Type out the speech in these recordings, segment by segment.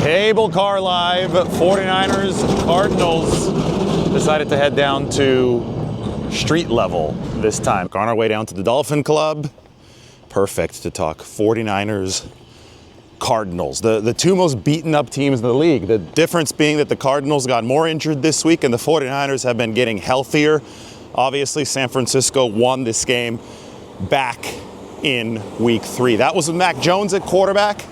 Cable car live. 49ers, Cardinals decided to head down to street level this time. On our way down to the Dolphin Club. Perfect to talk 49ers, Cardinals, the two most beaten up teams in the league. The difference being that the Cardinals got more injured this week and the 49ers have been getting healthier. Obviously, San Francisco won this game back in week 3. That was with Mac Jones at quarterback.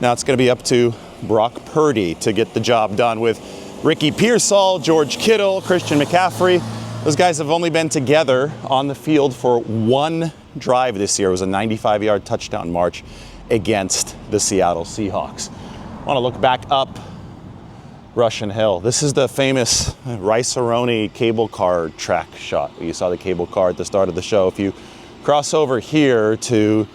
Now it's going to be up to Brock Purdy to get the job done with Ricky Pearsall, George Kittle, Christian McCaffrey. Those guys have only been together on the field for one drive this year. It was a 95-yard touchdown march against the Seattle Seahawks. I want to look back up Russian Hill. This is the famous Rice-A-Roni cable car track shot. You saw the cable car at the start of the show. If you cross over here to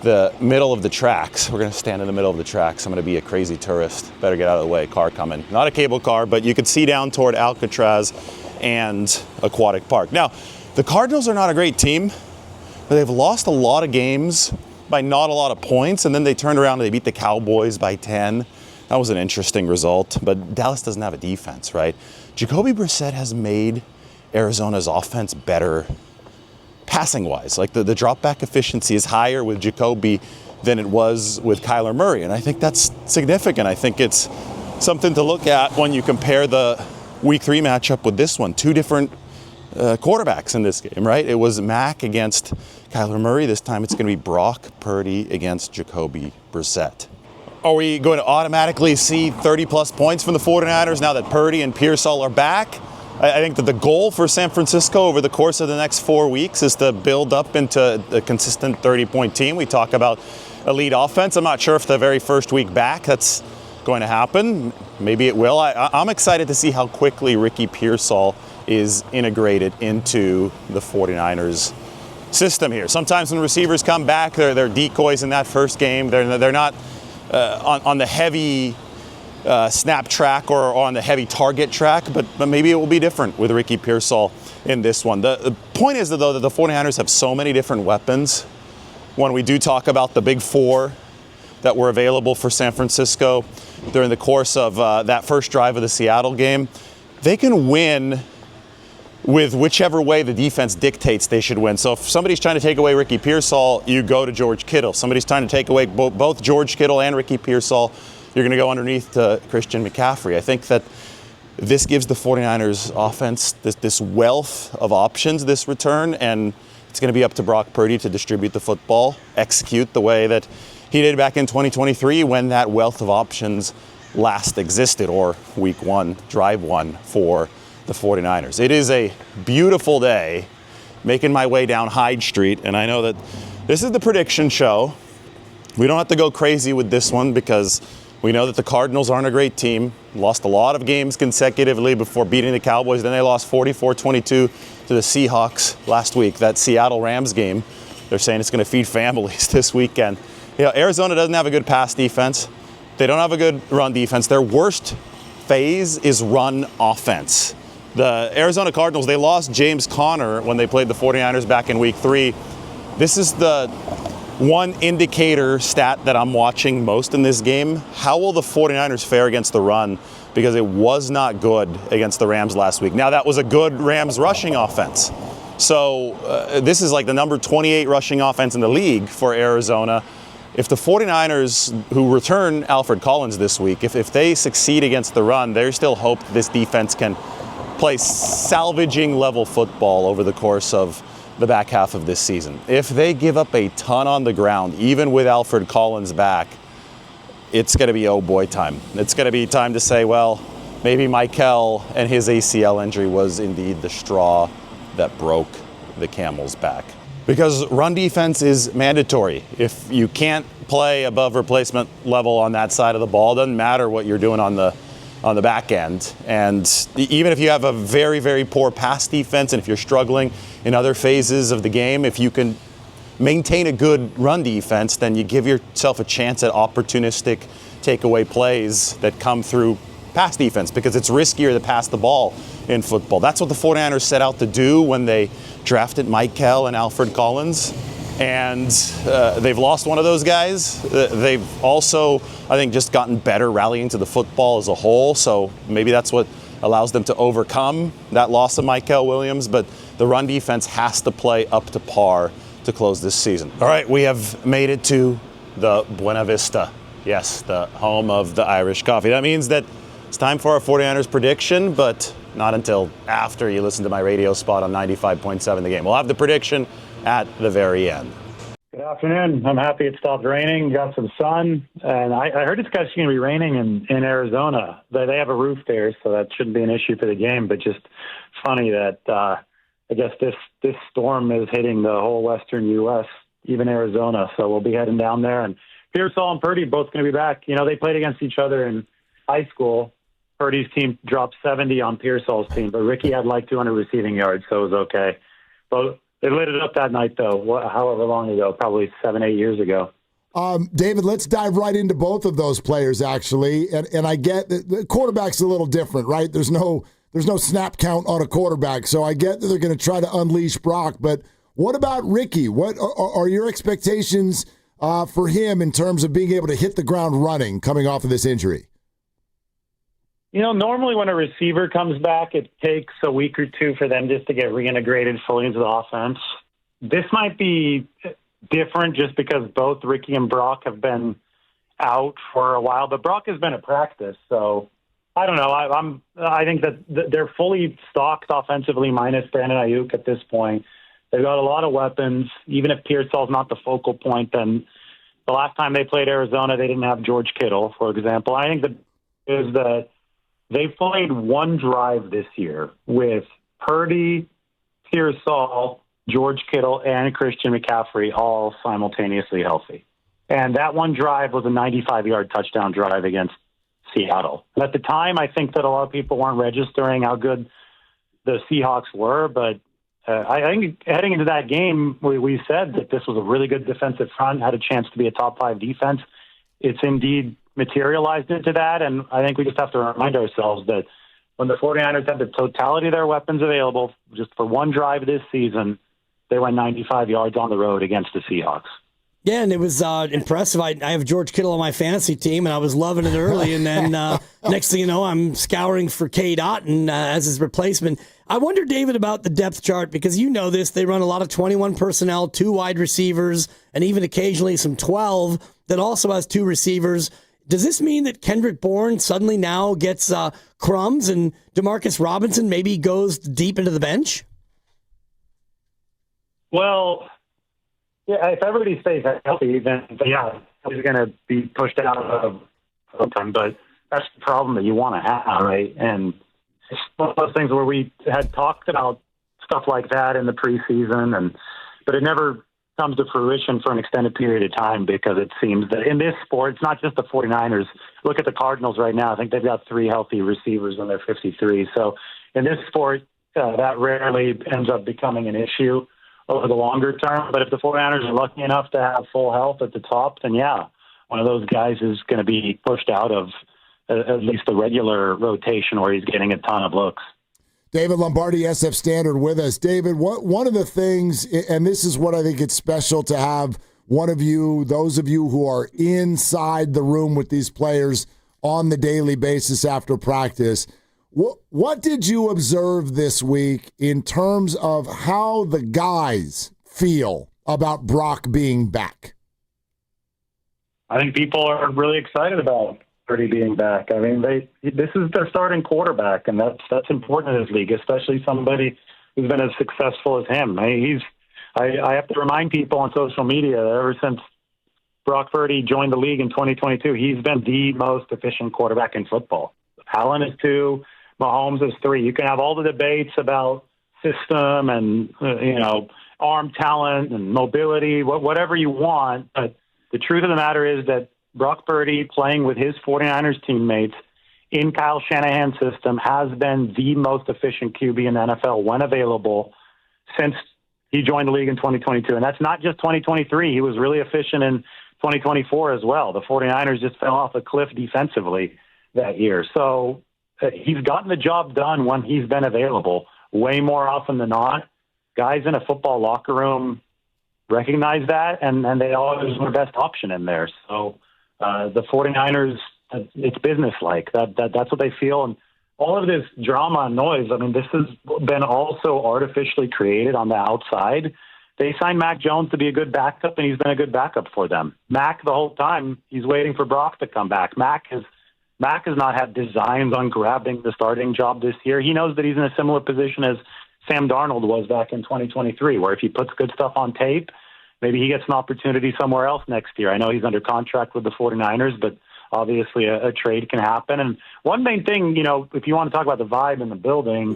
the middle of the tracks, we're going to stand in the middle of the tracks. I'm going to be a crazy tourist. Better get out of the way. Car coming. Not a cable car, but you could see down toward Alcatraz and Aquatic Park. Now, the Cardinals are not a great team, but they've lost a lot of games by not a lot of points, and then they turned around and they beat the Cowboys by 10. That was an interesting result, but Dallas doesn't have a defense, right? Jacoby Brissett has made Arizona's offense better passing-wise. Like the drop-back efficiency is higher with Jacoby than it was with Kyler Murray, and I think that's significant. I think it's something to look at when you compare the Week 3 matchup with this one. Two different quarterbacks in this game, right? It was Mac against Kyler Murray. This time it's going to be Brock Purdy against Jacoby Brissett. Are we going to automatically see 30-plus points from the 49ers now that Purdy and Pearsall are back? I think that the goal for San Francisco over the course of the next 4 weeks is to build up into a consistent 30-point team. We talk about elite offense. I'm not sure if the very first week back that's going to happen. Maybe it will. I'm excited to see how quickly Ricky Pearsall is integrated into the 49ers system here. Sometimes when receivers come back, they're decoys in that first game. They're not on the heavy snap track or on the heavy target track, but maybe it will be different with Ricky Pearsall in this one. The point is, though, that the 49ers have so many different weapons. When we do talk about the big four that were available for San Francisco during the course of that first drive of the Seattle game, they can win with whichever way the defense dictates they should win. So if somebody's trying to take away Ricky Pearsall, you go to George Kittle. Somebody's trying to take away both George Kittle and Ricky Pearsall, you're going to go underneath to Christian McCaffrey. I think that this gives the 49ers offense this wealth of options this return, and it's going to be up to Brock Purdy to distribute the football, execute the way that he did back in 2023 when that wealth of options last existed, or week 1, drive 1 for the 49ers. It is a beautiful day, making my way down Hyde Street, and I know that this is the prediction show. We don't have to go crazy with this one because we know that the Cardinals aren't a great team. Lost a lot of games consecutively before beating the Cowboys. Then they lost 44-22 to the Seahawks last week. That Seattle Rams game, they're saying it's going to feed families this weekend. You know, Arizona doesn't have a good pass defense. They don't have a good run defense. Their worst phase is run offense. The Arizona Cardinals, they lost James Conner when they played the 49ers back in week 3. This is the one indicator stat that I'm watching most in this game. How will the 49ers fare against the run? Because it was not good against the Rams last week. Now, that was a good Rams rushing offense. So this is like the number 28 rushing offense in the league for Arizona. If the 49ers, who return Alfred Collins this week, if they succeed against the run, there's still hope this defense can play salvaging level football over the course of the back half of this season. If they give up a ton on the ground, even with Alfred Collins back, it's going to be oh boy time. It's going to be time to say, well, maybe Michael and his ACL injury was indeed the straw that broke the camel's back. Because run defense is mandatory. If you can't play above replacement level on that side of the ball, it doesn't matter what you're doing on the back end. And even if you have a very, very poor pass defense, and if you're struggling in other phases of the game, if you can maintain a good run defense, then you give yourself a chance at opportunistic takeaway plays that come through pass defense, because it's riskier to pass the ball in football. That's what the 49ers set out to do when they drafted Michael and Alfred Collins. and they've lost one of those guys. They've also, I think, just gotten better rallying to the football as a whole, so maybe that's what allows them to overcome that loss of Michael Williams, but the run defense has to play up to par to close this season. All right, we have made it to the Buena Vista. Yes, the home of the Irish coffee. That means that it's time for our 49ers prediction, but not until after you listen to my radio spot on 95.7 The Game. We'll have the prediction at the very end. Good afternoon. I'm happy it stopped raining, got some sun, and I heard it's actually going to be raining in Arizona. They have a roof there, so that shouldn't be an issue for the game, but just funny that I guess this storm is hitting the whole western U.S., even Arizona, so we'll be heading down there. And Pearsall and Purdy both going to be back. You know, they played against each other in high school. Purdy's team dropped 70 on Pearsall's team, but Ricky had like 200 receiving yards, so it was okay. But they lit it up that night, though, however long ago, probably 7-8 years ago. David, let's dive right into both of those players, actually. And I get that the quarterback's a little different, right? There's no snap count on a quarterback, so I get that they're going to try to unleash Brock. But what about Ricky? What are your expectations for him in terms of being able to hit the ground running coming off of this injury? You know, normally when a receiver comes back, it takes a week or two for them just to get reintegrated fully into the offense. This might be different just because both Ricky and Brock have been out for a while, but Brock has been at practice, so I don't know. I think that they're fully stocked offensively minus Brandon Ayuk at this point. They've got a lot of weapons. Even if Pearsall's not the focal point, then the last time they played Arizona, they didn't have George Kittle, for example. I think that they've played one drive this year with Purdy, Pearsall, George Kittle, and Christian McCaffrey all simultaneously healthy. And that one drive was a 95-yard touchdown drive against Seattle. And at the time, I think that a lot of people weren't registering how good the Seahawks were, but I think heading into that game, we said that this was a really good defensive front, had a chance to be a top 5 defense. It's indeed materialized into that, and I think we just have to remind ourselves that when the 49ers had the totality of their weapons available just for one drive this season, they went 95 yards on the road against the Seahawks. Yeah, and it was impressive. I have George Kittle on my fantasy team, and I was loving it early, and then next thing you know, I'm scouring for Cade Otton as his replacement. I wonder, David, about the depth chart, because you know this. They run a lot of 21 personnel, 2 wide receivers, and even occasionally some 12 that also has 2 receivers. Does this mean that Kendrick Bourne suddenly now gets crumbs and Demarcus Robinson maybe goes deep into the bench? Well, yeah, if everybody stays healthy, then yeah, he's going to be pushed out of sometime. But that's the problem that you want to have, right? And it's one of those things where we had talked about stuff like that in the preseason, but it never comes to fruition for an extended period of time because it seems that in this sport, it's not just the 49ers. Look at the Cardinals right now. I think they've got 3 healthy receivers on their 53. So in this sport, that rarely ends up becoming an issue over the longer term. But if the 49ers are lucky enough to have full health at the top, then yeah, one of those guys is going to be pushed out of at least the regular rotation where he's getting a ton of looks. David Lombardi, SF Standard, with us. David, one of the things, and this is what I think it's special to have one of you, those of you who are inside the room with these players on the daily basis after practice, what did you observe this week in terms of how the guys feel about Brock being back? I think people are really excited about Purdy being back. I mean, this is their starting quarterback, and that's important in this league, especially somebody who's been as successful as him. I have to remind people on social media that ever since Brock Purdy joined the league in 2022, he's been the most efficient quarterback in football. Allen is 2, Mahomes is 3. You can have all the debates about system and arm talent and mobility, whatever you want, but the truth of the matter is that Brock Purdy, playing with his 49ers teammates in Kyle Shanahan's system, has been the most efficient QB in the NFL when available since he joined the league in 2022. And that's not just 2023. He was really efficient in 2024 as well. The 49ers just fell off a cliff defensively that year. So he's gotten the job done when he's been available way more often than not. Guys in a football locker room recognize that, and they always were best option in there. So the 49ers, it's business-like. That's what they feel. And all of this drama and noise, I mean, this has been also artificially created on the outside. They signed Mac Jones to be a good backup, and he's been a good backup for them. Mac, the whole time, he's waiting for Brock to come back. Mac has not had designs on grabbing the starting job this year. He knows that he's in a similar position as Sam Darnold was back in 2023, where if he puts good stuff on tape, maybe he gets an opportunity somewhere else next year. I know he's under contract with the 49ers, but obviously a trade can happen. And one main thing, if you want to talk about the vibe in the building,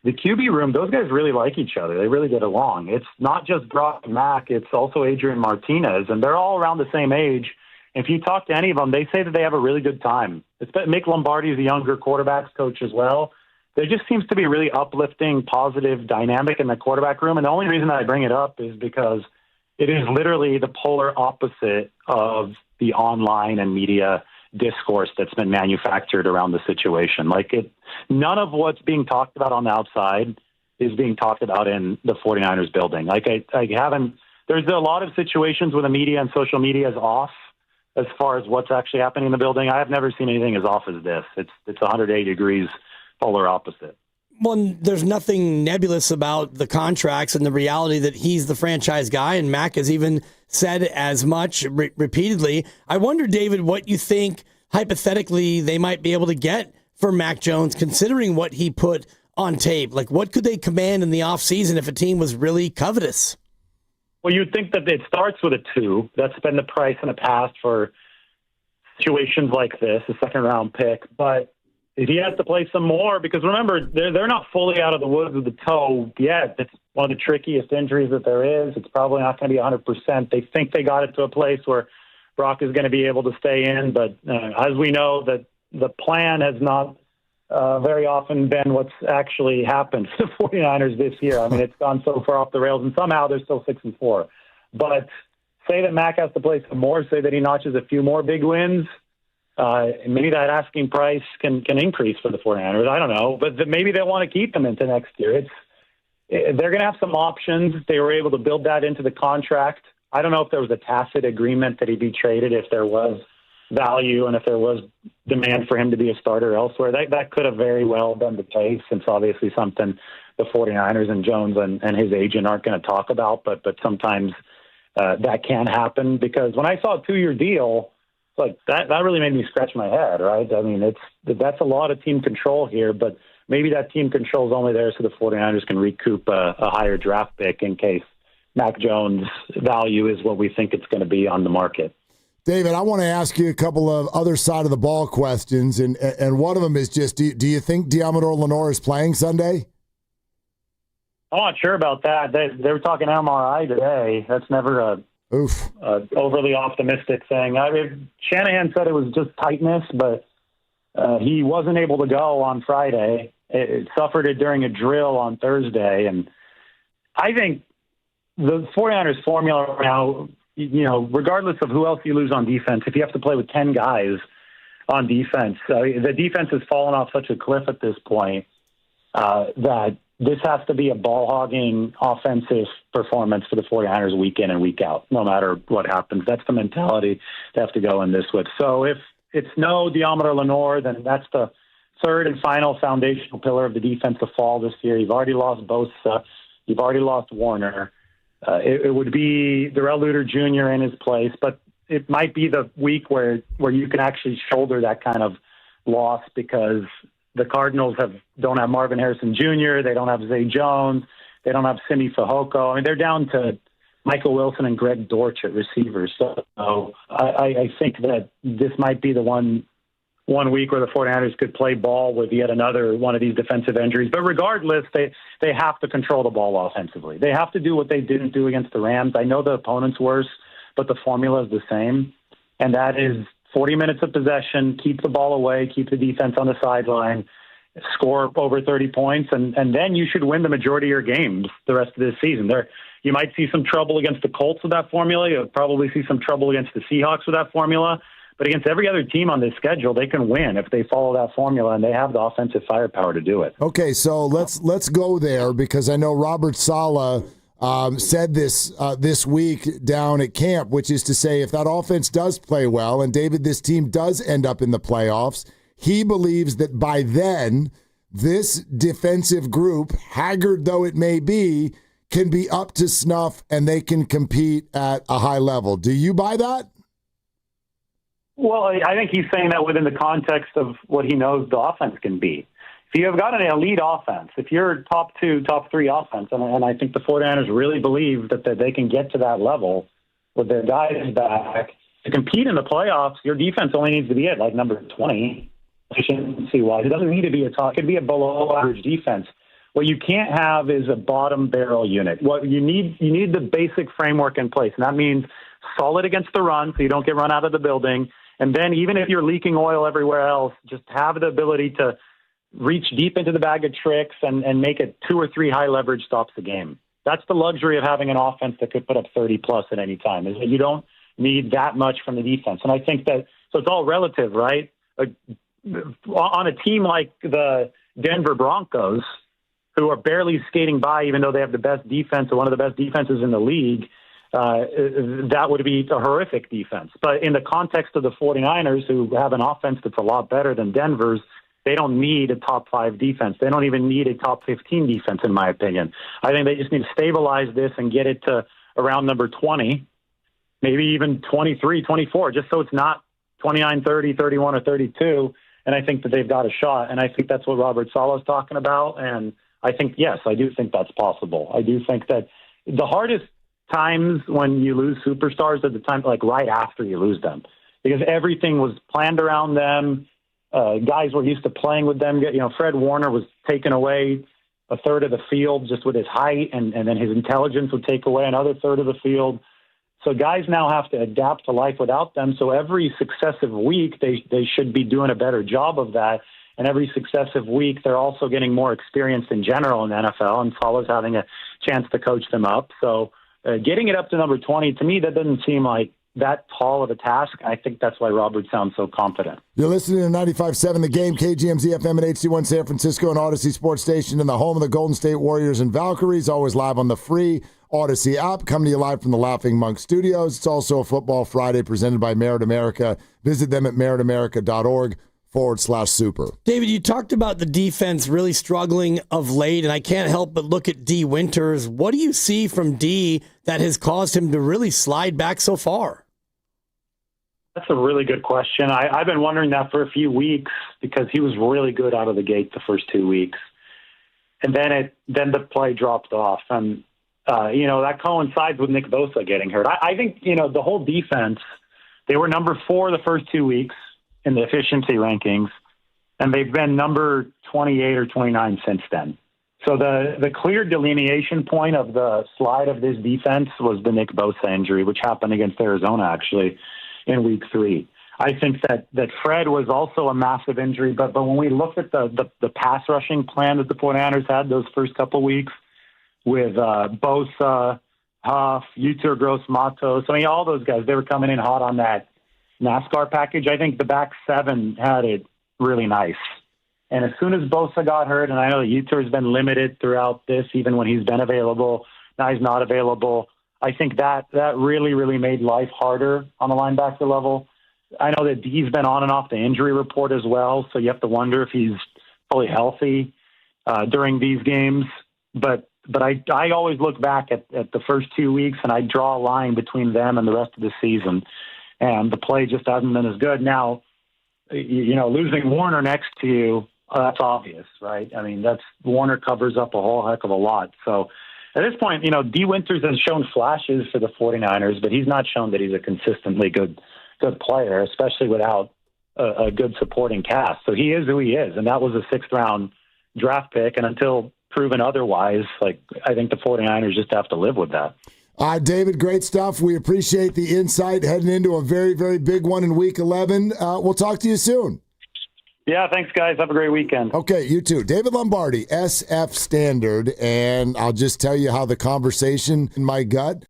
the QB room, those guys really like each other. They really get along. It's not just Brock and Mac, it's also Adrian Martinez, and they're all around the same age. If you talk to any of them, they say that they have a really good time. Mick Lombardi is a younger quarterbacks coach as well. There just seems to be a really uplifting, positive dynamic in the quarterback room. And the only reason that I bring it up is because it is literally the polar opposite of the online and media discourse that's been manufactured around the situation. None of what's being talked about on the outside is being talked about in the 49ers building. There's a lot of situations where the media and social media is off as far as what's actually happening in the building. I have never seen anything as off as this. It's 180 degrees polar opposite. Well, there's nothing nebulous about the contracts and the reality that he's the franchise guy, and Mac has even said as much repeatedly. I wonder, David, what you think hypothetically they might be able to get for Mac Jones, considering what he put on tape. What could they command in the offseason if a team was really covetous? Well, you'd think that it starts with a 2. That's been the price in the past for situations like this, a second-round pick. But if he has to play some more, because remember, they're not fully out of the woods with the toe yet. It's one of the trickiest injuries that there is. It's probably not going to be 100%. They think they got it to a place where Brock is going to be able to stay in. But as we know, that the plan has not very often been what's actually happened to the 49ers this year. I mean, it's gone so far off the rails, and somehow they're still 6-4. But say that Mac has to play some more, say that he notches a few more big wins, maybe that asking price can increase for the 49ers. I don't know, but maybe they want to keep him into next year. They're going to have some options. They were able to build that into the contract. I don't know if there was a tacit agreement that he'd be traded if there was value and if there was demand for him to be a starter elsewhere. That could have very well been the case. It's obviously something the 49ers and Jones and his agent aren't going to talk about, but sometimes that can happen, because when I saw a 2-year deal, that really made me scratch my head, right? I mean, that's a lot of team control here, but maybe that team control is only there so the 49ers can recoup a higher draft pick in case Mac Jones' value is what we think it's going to be on the market. David, I want to ask you a couple of other side of the ball questions, and one of them is just, do you think Diamador Lenore is playing Sunday? I'm not sure about that. They were talking MRI today. That's never a overly optimistic thing. I mean, Shanahan said it was just tightness, but he wasn't able to go on Friday. It suffered it during a drill on Thursday, and I think the 49ers formula now, regardless of who else you lose on defense, if you have to play with 10 guys on defense, the defense has fallen off such a cliff at this point that this has to be a ball-hogging offensive performance for the 49ers week in and week out, no matter what happens. That's the mentality they have to go in this with. So if it's no Diamador Lenore, then that's the third and final foundational pillar of the defense to fall this year. You've already lost Bosa. You've already lost Warner. It would be Darrell Luter Jr. in his place, but it might be the week where you can actually shoulder that kind of loss, because the Cardinals don't have Marvin Harrison Jr., they don't have Zay Jones, they don't have Simi Fehoko. I mean, they're down to Michael Wilson and Greg Dortch at receivers. So I think that this might be the one week where the 49ers could play ball with yet another one of these defensive injuries. But regardless, they have to control the ball offensively. They have to do what they didn't do against the Rams. I know the opponent's worse, but the formula is the same, and that is 40 minutes of possession, keep the ball away, keep the defense on the sideline, score over 30 points, and then you should win the majority of your games the rest of this season. You might see some trouble against the Colts with that formula. You'll probably see some trouble against the Seahawks with that formula. But against every other team on this schedule, they can win if they follow that formula, and they have the offensive firepower to do it. Okay, so let's go there, because I know Robert Saleh said this week down at camp, which is to say if that offense does play well, and David, this team does end up in the playoffs, he believes that by then this defensive group, haggard though it may be, can be up to snuff and they can compete at a high level. Do you buy that? Well, I think he's saying that within the context of what he knows the offense can be. If you have got an elite offense, if you're top 2, top 3 offense, and I think the 49ers really believe that they can get to that level with their guys back, to compete in the playoffs, your defense only needs to be at like number 20. Efficiency-wise, it doesn't need to be a top. It could be a below-average defense. What you can't have is a bottom barrel unit. What you need the basic framework in place, and that means solid against the run, so you don't get run out of the building. And then even if you're leaking oil everywhere else, just have the ability to reach deep into the bag of tricks and make it 2 or 3 high leverage stops a game. That's the luxury of having an offense that could put up 30 plus at any time. Is that you don't need that much from the defense. And I think that so it's all relative, right? On a team like the Denver Broncos, who are barely skating by, even though they have the best defense or one of the best defenses in the league, that would be a horrific defense. But in the context of the 49ers, who have an offense that's a lot better than Denver's, they don't need a top 5 defense. They don't even need a top 15 defense, in my opinion. I think they just need to stabilize this and get it to around number 20, maybe even 23, 24, just so it's not 29, 30, 31, or 32. And I think that they've got a shot. And I think that's what Robert Saleh's talking about. And I think, yes, I do think that's possible. I do think that the hardest times when you lose superstars are the time, like right after you lose them, because everything was planned around them. Guys were used to playing with them. Fred Warner was taken away a third of the field just with his height, and then his intelligence would take away another third of the field. So guys now have to adapt to life without them. So every successive week, they should be doing a better job of that. And every successive week, they're also getting more experienced in general in the NFL, and Saleh's having a chance to coach them up. So getting it up to number 20, to me, that doesn't seem like that tall of a task. I think that's why Robert sounds so confident. You're listening to 95.7 The Game, KGMZ FM and HD1 San Francisco and Odyssey Sports Station in the home of the Golden State Warriors and Valkyries, always live on the free Odyssey app, coming to you live from the Laughing Monk Studios. It's also a Football Friday presented by Merit America. Visit them at meritamerica.org/super. David, you talked about the defense really struggling of late, and I can't help but look at D. Winters. What do you see from D that has caused him to really slide back so far? That's a really good question. I've been wondering that for a few weeks because he was really good out of the gate the first 2 weeks. And then the play dropped off. And, that coincides with Nick Bosa getting hurt. I think, the whole defense, they were number 4 the first 2 weeks in the efficiency rankings, and they've been number 28 or 29 since then. So the clear delineation point of the slide of this defense was the Nick Bosa injury, which happened against Arizona, actually, in week 3. I think that Fred was also a massive injury, but when we look at the pass rushing plan that the 49ers had those first couple weeks with Bosa, Huff, Yetur Gross-Matos, all those guys, they were coming in hot on that NASCAR package. I think the back 7 had it really nice. And as soon as Bosa got hurt, and I know that Yetur has been limited throughout this, even when he's been available, now he's not available, I think that really, really made life harder on the linebacker level. I know that D's been on and off the injury report as well, so you have to wonder if he's fully healthy during these games. But I always look back at the first 2 weeks, and I draw a line between them and the rest of the season. And the play just hasn't been as good. Now, losing Warner next to you, that's obvious, right? I mean, Warner covers up a whole heck of a lot. So at this point, D. Winters has shown flashes for the 49ers, but he's not shown that he's a consistently good player, especially without a good supporting cast. So he is who he is, and that was a 6th-round draft pick. And until proven otherwise, I think the 49ers just have to live with that. David, great stuff. We appreciate the insight heading into a very, very big one in Week 11. We'll talk to you soon. Yeah, thanks, guys. Have a great weekend. Okay, you too. David Lombardi, SF Standard, and I'll just tell you how the conversation in my gut